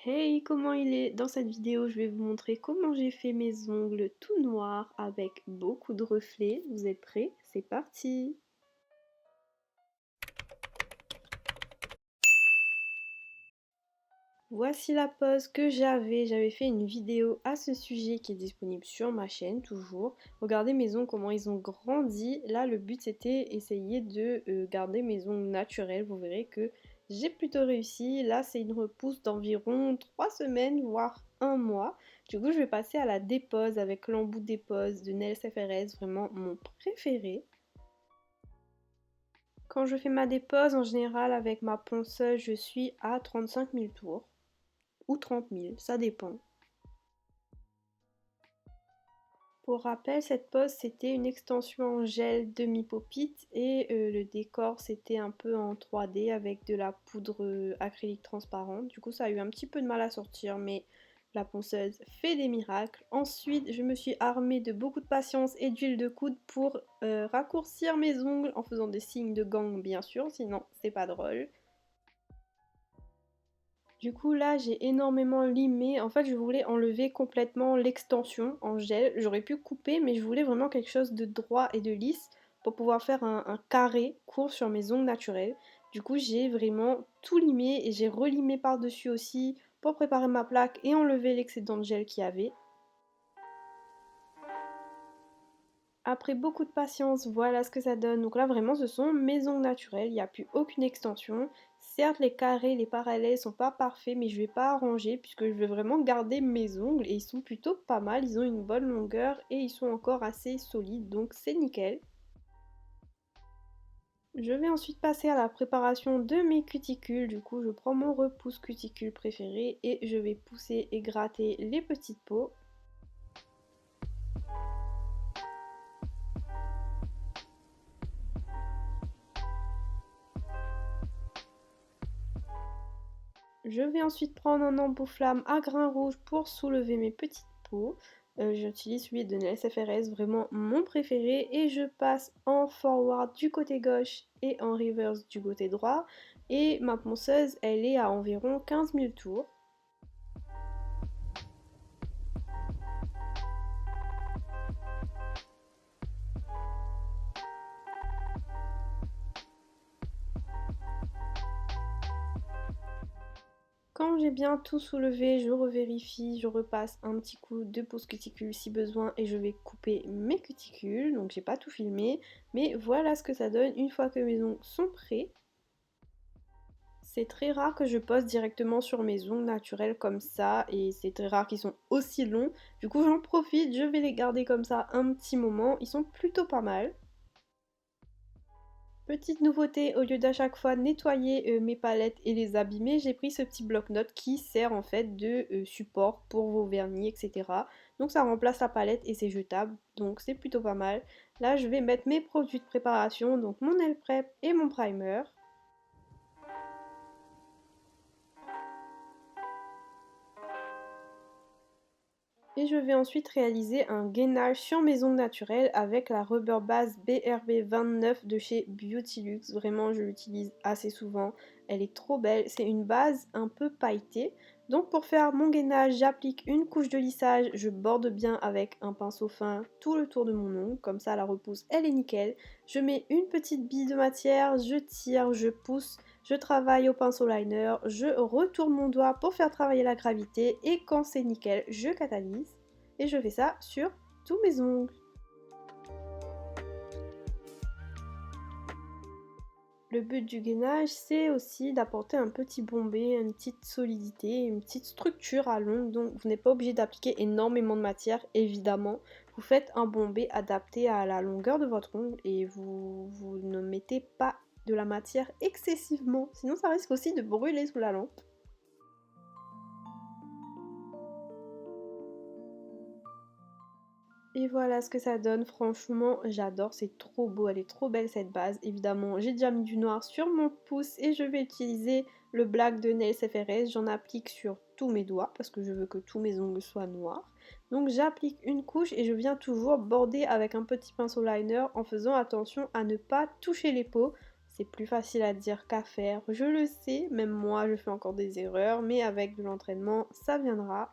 Hey, comment il est? Dans cette vidéo, je vais vous montrer comment j'ai fait mes ongles tout noirs avec beaucoup de reflets. Vous êtes prêts? C'est parti! Voici la pose que j'avais fait une vidéo à ce sujet qui est disponible sur ma chaîne toujours. Regardez mes ongles, comment ils ont grandi. Là, le but c'était essayer de garder mes ongles naturels. Vous verrez que j'ai plutôt réussi. Là, c'est une repousse d'environ 3 semaines, voire un mois. Du coup, je vais passer à la dépose avec l'embout dépose de Nails FRS, vraiment mon préféré. Quand je fais ma dépose, en général, avec ma ponceuse, je suis à 35 000 tours. Ou 30 000, ça dépend. Pour rappel, cette pose c'était une extension en gel demi-pop-it et le décor c'était un peu en 3D avec de la poudre acrylique transparente. Du coup ça a eu un petit peu de mal à sortir mais la ponceuse fait des miracles. Ensuite je me suis armée de beaucoup de patience et d'huile de coude pour raccourcir mes ongles en faisant des signes de gang bien sûr, sinon c'est pas drôle. Du coup là j'ai énormément limé, en fait je voulais enlever complètement l'extension en gel, j'aurais pu couper mais je voulais vraiment quelque chose de droit et de lisse pour pouvoir faire un carré court sur mes ongles naturels. Du coup j'ai vraiment tout limé et j'ai relimé par dessus aussi pour préparer ma plaque et enlever l'excédent de gel qu'il y avait. Après beaucoup de patience, voilà ce que ça donne. Donc là, vraiment, ce sont mes ongles naturels. Il n'y a plus aucune extension. Certes, les carrés, les parallèles sont pas parfaits, mais je vais pas arranger puisque je veux vraiment garder mes ongles et ils sont plutôt pas mal. Ils ont une bonne longueur et ils sont encore assez solides, donc c'est nickel. Je vais ensuite passer à la préparation de mes cuticules. Du coup, je prends mon repousse cuticule préféré et je vais pousser et gratter les petites peaux. Je vais ensuite prendre un embout flamme à grains rouges pour soulever mes petites peaux. J'utilise celui de Nails FRS, vraiment mon préféré. Et je passe en forward du côté gauche et en reverse du côté droit. Et ma ponceuse, elle est à environ 15 000 tours. Quand j'ai bien tout soulevé, je revérifie, je repasse un petit coup de pose cuticule si besoin et je vais couper mes cuticules. Donc j'ai pas tout filmé, mais voilà ce que ça donne une fois que mes ongles sont prêts. C'est très rare que je pose directement sur mes ongles naturels comme ça et c'est très rare qu'ils sont aussi longs. Du coup j'en profite, je vais les garder comme ça un petit moment. Ils sont plutôt pas mal. Petite nouveauté, au lieu d'à chaque fois nettoyer mes palettes et les abîmer, j'ai pris ce petit bloc-notes qui sert en fait de support pour vos vernis, etc. Donc ça remplace la palette et c'est jetable, donc c'est plutôt pas mal. Là je vais mettre mes produits de préparation, donc mon nail prep et mon primer. Et je vais ensuite réaliser un gainage sur mes ongles naturels avec la Rubber Base BRB29 de chez Beautylux. Vraiment, je l'utilise assez souvent. Elle est trop belle. C'est une base un peu pailletée. Donc pour faire mon gainage, j'applique une couche de lissage. Je borde bien avec un pinceau fin tout le tour de mon ongle. Comme ça, la repousse, elle est nickel. Je mets une petite bille de matière, je tire, je pousse. Je travaille au pinceau liner, je retourne mon doigt pour faire travailler la gravité et quand c'est nickel, je catalyse et je fais ça sur tous mes ongles. Le but du gainage, c'est aussi d'apporter un petit bombé, une petite solidité, une petite structure à l'ongle. Donc vous n'êtes pas obligé d'appliquer énormément de matière, évidemment. Vous faites un bombé adapté à la longueur de votre ongle et vous ne mettez pas de la matière excessivement. Sinon ça risque aussi de brûler sous la lampe. Et voilà ce que ça donne, franchement j'adore, c'est trop beau, elle est trop belle cette base. Évidemment j'ai déjà mis du noir sur mon pouce et je vais utiliser le black de Nails FRS, j'en applique sur tous mes doigts parce que je veux que tous mes ongles soient noirs. Donc j'applique une couche et je viens toujours border avec un petit pinceau liner en faisant attention à ne pas toucher les peaux. C'est plus facile à dire qu'à faire, je le sais, même moi je fais encore des erreurs, mais avec de l'entraînement, ça viendra.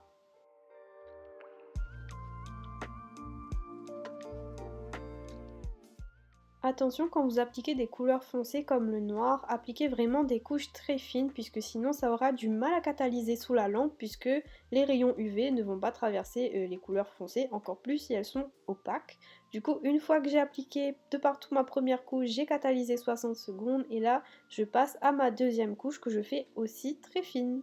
Attention quand vous appliquez des couleurs foncées comme le noir, appliquez vraiment des couches très fines puisque sinon ça aura du mal à catalyser sous la lampe puisque les rayons UV ne vont pas traverser les couleurs foncées, encore plus si elles sont opaques. Du coup, une fois que j'ai appliqué de partout ma première couche, j'ai catalysé 60 secondes et là je passe à ma deuxième couche que je fais aussi très fine.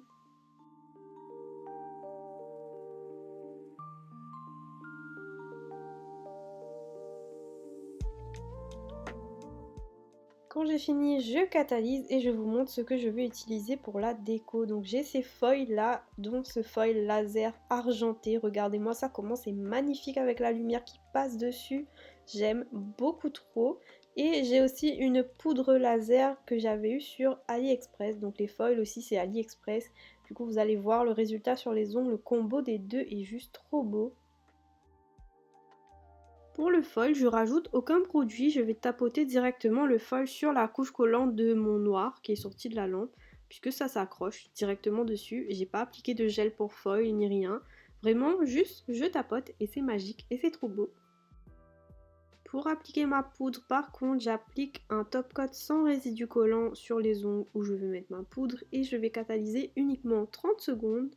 Quand j'ai fini, je catalyse et je vous montre ce que je vais utiliser pour la déco. Donc j'ai ces foils là, dont ce foil laser argenté. Regardez-moi ça, comment c'est magnifique avec la lumière qui passe dessus. J'aime beaucoup trop. Et j'ai aussi une poudre laser que j'avais eue sur AliExpress. Donc les foils aussi c'est AliExpress. Du coup vous allez voir le résultat sur les ongles. Le combo des deux est juste trop beau. Pour le foil, je rajoute aucun produit, je vais tapoter directement le foil sur la couche collante de mon noir qui est sorti de la lampe, puisque ça s'accroche directement dessus. J'ai pas appliqué de gel pour foil ni rien. Vraiment, juste je tapote et c'est magique et c'est trop beau. Pour appliquer ma poudre, par contre, j'applique un top coat sans résidu collant sur les ongles où je veux mettre ma poudre et je vais catalyser uniquement 30 secondes.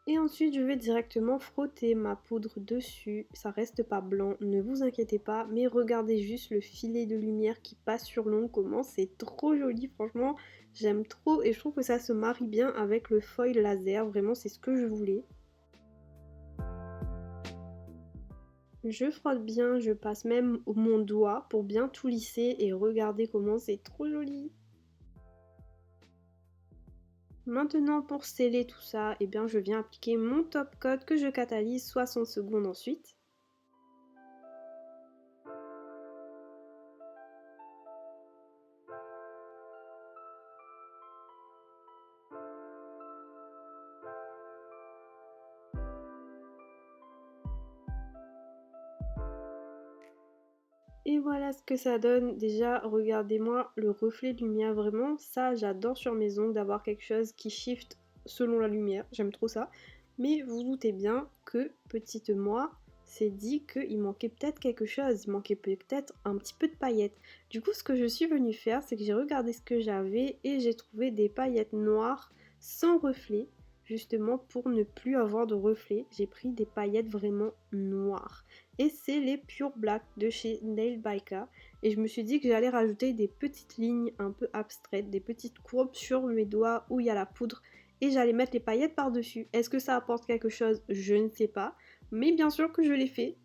Et ensuite, je vais directement frotter ma poudre dessus. Ça reste pas blanc, ne vous inquiétez pas. Mais regardez juste le filet de lumière qui passe sur l'ongle, comment c'est trop joli. Franchement, j'aime trop et je trouve que ça se marie bien avec le foil laser. Vraiment, c'est ce que je voulais. Je frotte bien, je passe même mon doigt pour bien tout lisser et regardez comment c'est trop joli. Maintenant pour sceller tout ça, eh bien je viens appliquer mon top coat que je catalyse 60 secondes ensuite. Et voilà ce que ça donne. Déjà, regardez-moi le reflet de lumière. Vraiment, ça, j'adore sur mes ongles d'avoir quelque chose qui shift selon la lumière. J'aime trop ça. Mais vous doutez bien que, petite moi, s'est dit qu'il manquait peut-être quelque chose. Il manquait peut-être un petit peu de paillettes. Du coup, ce que je suis venue faire, c'est que j'ai regardé ce que j'avais et j'ai trouvé des paillettes noires sans reflet. Justement, pour ne plus avoir de reflet, j'ai pris des paillettes vraiment noires et c'est les Pure Black de chez Nail by K et je me suis dit que j'allais rajouter des petites lignes un peu abstraites, des petites courbes sur mes doigts où il y a la poudre et j'allais mettre les paillettes par dessus. Est-ce que ça apporte quelque chose? Je ne sais pas, mais bien sûr que je l'ai fait.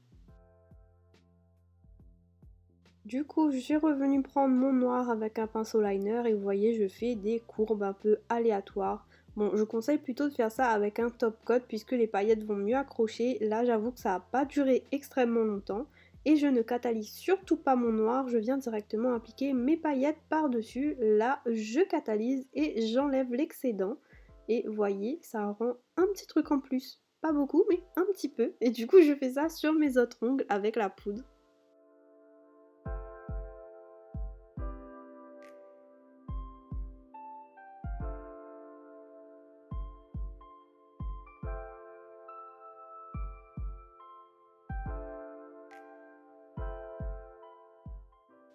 Du coup, je suis revenue prendre mon noir avec un pinceau liner et vous voyez, je fais des courbes un peu aléatoires. Bon, je conseille plutôt de faire ça avec un top coat puisque les paillettes vont mieux accrocher. Là, j'avoue que ça n'a pas duré extrêmement longtemps. Et je ne catalyse surtout pas mon noir, je viens directement appliquer mes paillettes par-dessus. Là, je catalyse et j'enlève l'excédent. Et vous voyez, ça rend un petit truc en plus. Pas beaucoup, mais un petit peu. Et du coup, je fais ça sur mes autres ongles avec la poudre.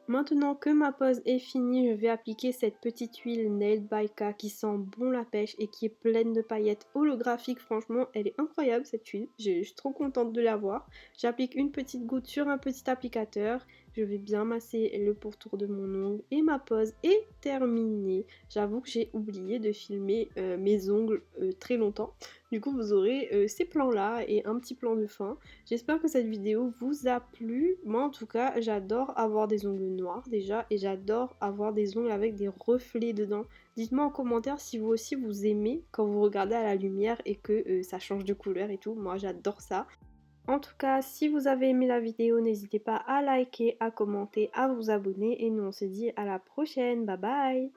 Maintenant que ma pose est finie, je vais appliquer cette petite huile Nailed by K qui sent bon la pêche et qui est pleine de paillettes holographiques. Franchement, elle est incroyable cette huile. Je suis trop contente de l'avoir. J'applique une petite goutte sur un petit applicateur. Je vais bien masser le pourtour de mon ongle et ma pose est terminée. J'avoue que j'ai oublié de filmer mes ongles très longtemps. Du coup, vous aurez ces plans-là et un petit plan de fin. J'espère que cette vidéo vous a plu. Moi, en tout cas, j'adore avoir des ongles noirs déjà et j'adore avoir des ongles avec des reflets dedans. Dites-moi en commentaire si vous aussi vous aimez quand vous regardez à la lumière et que ça change de couleur et tout. Moi, j'adore ça. En tout cas, si vous avez aimé la vidéo, n'hésitez pas à liker, à commenter, à vous abonner et nous on se dit à la prochaine. Bye bye!